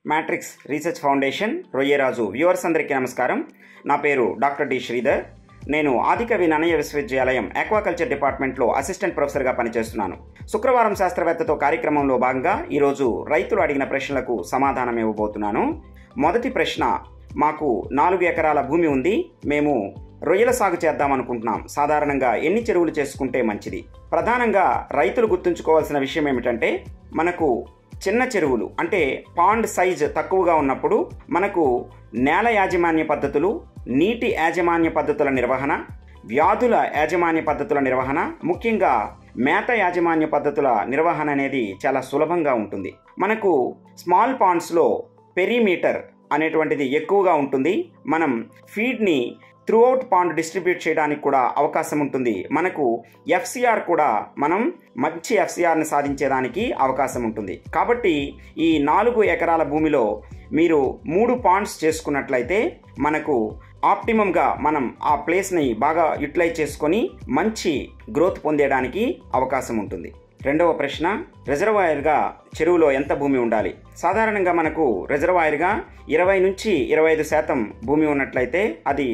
Matrix research foundation Royyaraju viewers అందరికీ నమస్కారం. నా పేరు డాక్టర్ డి శ్రీధర్. నేను ఆదికవి నన్నయ్య విశ్వవిద్యాలయం ఆక్వాకల్చర్ డిపార్ట్మెంట్లో అసిస్టెంట్ ప్రొఫెసర్గా పనిచేస్తున్నాను. శుక్రవారం శాస్త్రవేత్తతో కార్యక్రమంలో భాగంగా ఈరోజు రైతులు అడిగిన ప్రశ్నలకు సమాధానం ఇవ్వబోతున్నాను. మొదటి ప్రశ్న, మాకు 4 ఎకరాల భూమి ఉంది, మేము రొయ్యల సాగు చేద్దామనుకుంటున్నాం. సాధారణంగా ఎన్ని చెరువులు చేసుకుంటే మంచిది? ప్రధానంగా రైతులు గుర్తుంచుకోవాల్సిన విషయం ఏమిటంటే, మనకు చిన్న చెరువులు అంటే పాండ్ సైజ్ తక్కువగా ఉన్నప్పుడు మనకు నేల యాజమాన్య పద్ధతులు, నీటి యాజమాన్య పద్ధతుల నిర్వహణ, వ్యాధుల యాజమాన్య పద్ధతుల నిర్వహణ, ముఖ్యంగా మేత యాజమాన్య పద్ధతుల నిర్వహణ అనేది చాలా సులభంగా ఉంటుంది. మనకు స్మాల్ పాండ్స్లో పెరిమీటర్ అనేటువంటిది ఎక్కువగా ఉంటుంది. మనం ఫీడ్ని త్రూఅవుట్ పాండ్ డిస్ట్రిబ్యూట్ చేయడానికి కూడా అవకాశం ఉంటుంది. మనకు ఎఫ్సిఆర్ కూడా మనం మంచి ఎఫ్సిఆర్ని సాధించేదానికి అవకాశం ఉంటుంది. కాబట్టి ఈ 4 ఎకరాల భూమిలో మీరు 3 పాండ్స్ చేసుకున్నట్లయితే మనకు ఆప్టిమంగా మనం ఆ ప్లేస్ని బాగా యూటిలైజ్ చేసుకొని మంచి గ్రోత్ పొందేయడానికి అవకాశం ఉంటుంది. రెండవ ప్రశ్న, రిజర్వాయర్గా చెరువులో ఎంత భూమి ఉండాలి? సాధారణంగా మనకు రిజర్వాయర్గా 20 నుంచి 25% భూమి ఉన్నట్లయితే అది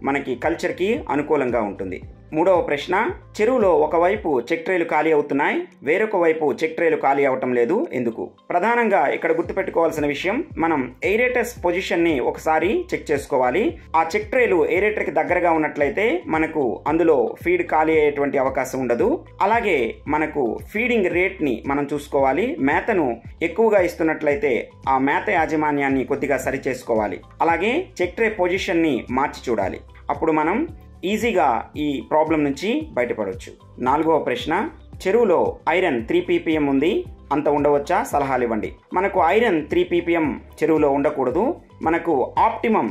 మనకి కల్చర్కి అనుకూలంగా ఉంటుంది. మూడవ ప్రశ్న, చెరువులో ఒకవైపు చెక్ ట్రేలు ఖాళీ అవుతున్నాయి, వేరొక వైపు చెక్ ట్రేలు ఖాళీ అవటం లేదు, ఎందుకు? ప్రధానంగా ఇక్కడ గుర్తుపెట్టుకోవాల్సిన విషయం, మనం ఎయిరేటర్స్ పొజిషన్ని ఒకసారి చెక్ చేసుకోవాలి. ఆ చెక్ ట్రేలు ఎయిరేటర్కి దగ్గరగా ఉన్నట్లయితే మనకు అందులో ఫీడ్ ఖాళీ అయ్యేటువంటి అవకాశం ఉండదు. అలాగే మనకు ఫీడింగ్ రేట్ని మనం చూసుకోవాలి. మేతను ఎక్కువగా ఇస్తున్నట్లయితే ఆ మేత యాజమాన్యాన్ని కొద్దిగా సరి చేసుకోవాలి. అలాగే చెక్ ట్రే పొజిషన్ని మార్చి చూడాలి. అప్పుడు మనం ఈజీగా ఈ ప్రాబ్లం నుంచి బయటపడవచ్చు. 4వ ప్రశ్న, చెరువులో ఐరన్ 3 ppm ఉంది, అంత ఉండవచ్చా? సలహాలు ఇవ్వండి. మనకు ఐరన్ 3 ppm చెరువులో ఉండకూడదు. మనకు ఆప్టిమం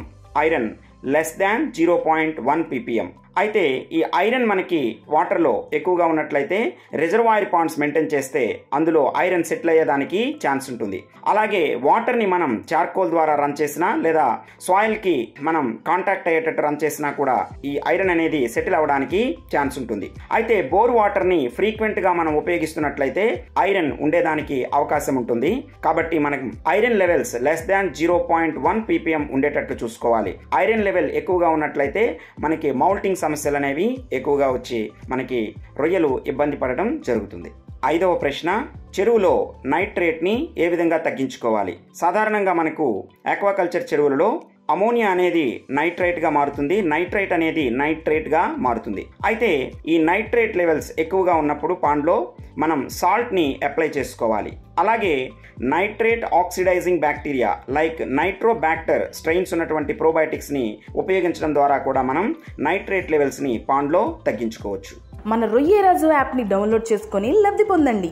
ఐరన్ <0.1 ppm. అయితే ఈ ఐరన్ మనకి వాటర్లో ఎక్కువగా ఉన్నట్లయితే రిజర్వాయర్ పాండ్స్ మెయింటైన్ చేస్తే అందులో ఐరన్ సెటిల్ అయ్యేదానికి ఛాన్స్ ఉంటుంది. అలాగే వాటర్ని మనం చార్కోల్ ద్వారా రన్ చేసినా లేదా సాయిల్కి మనం కాంటాక్ట్ అయ్యేటట్టు రన్ చేసినా కూడా ఈ ఐరన్ అనేది సెటిల్ అవ్వడానికి ఛాన్స్ ఉంటుంది. అయితే బోర్ వాటర్ని ఫ్రీక్వెంట్గా మనం ఉపయోగిస్తున్నట్లయితే ఐరన్ ఉండేదానికి అవకాశం ఉంటుంది. కాబట్టి మనకు ఐరన్ లెవెల్స్ <0.1 ppm ఉండేటట్లు చూసుకోవాలి. ఐరన్ లెవెల్ ఎక్కువగా ఉన్నట్లయితే మనకి మౌల్టింగ్ సమస్యలు అనేవి ఎక్కువగా వచ్చి మనకి రొయ్యలు ఇబ్బంది పడడం జరుగుతుంది. 5వ ప్రశ్న, చెరువులో నైట్రేట్ని ఏ విధంగా తగ్గించుకోవాలి? సాధారణంగా మనకు ఆక్వాకల్చర్ చెరువులలో అమోనియా అనేది నైట్రేట్గా మారుతుంది, నైట్రేట్ అనేది నైట్రేట్గా మారుతుంది. అయితే ఈ నైట్రేట్ లెవెల్స్ ఎక్కువగా ఉన్నప్పుడు పాండ్లో మనం సాల్ట్ని అప్లై చేసుకోవాలి. అలాగే nitrate oxidising bacteria like Nitrobacter strains ఉన్నటువంటి ప్రోబయోటిక్స్ని ఉపయోగించడం ద్వారా కూడా మనం నైట్రేట్ లెవెల్స్ని పాండ్లో తగ్గించుకోవచ్చు. మన రొయ్యరాజు యాప్ని డౌన్లోడ్ చేసుకొని లబ్ధి పొందండి.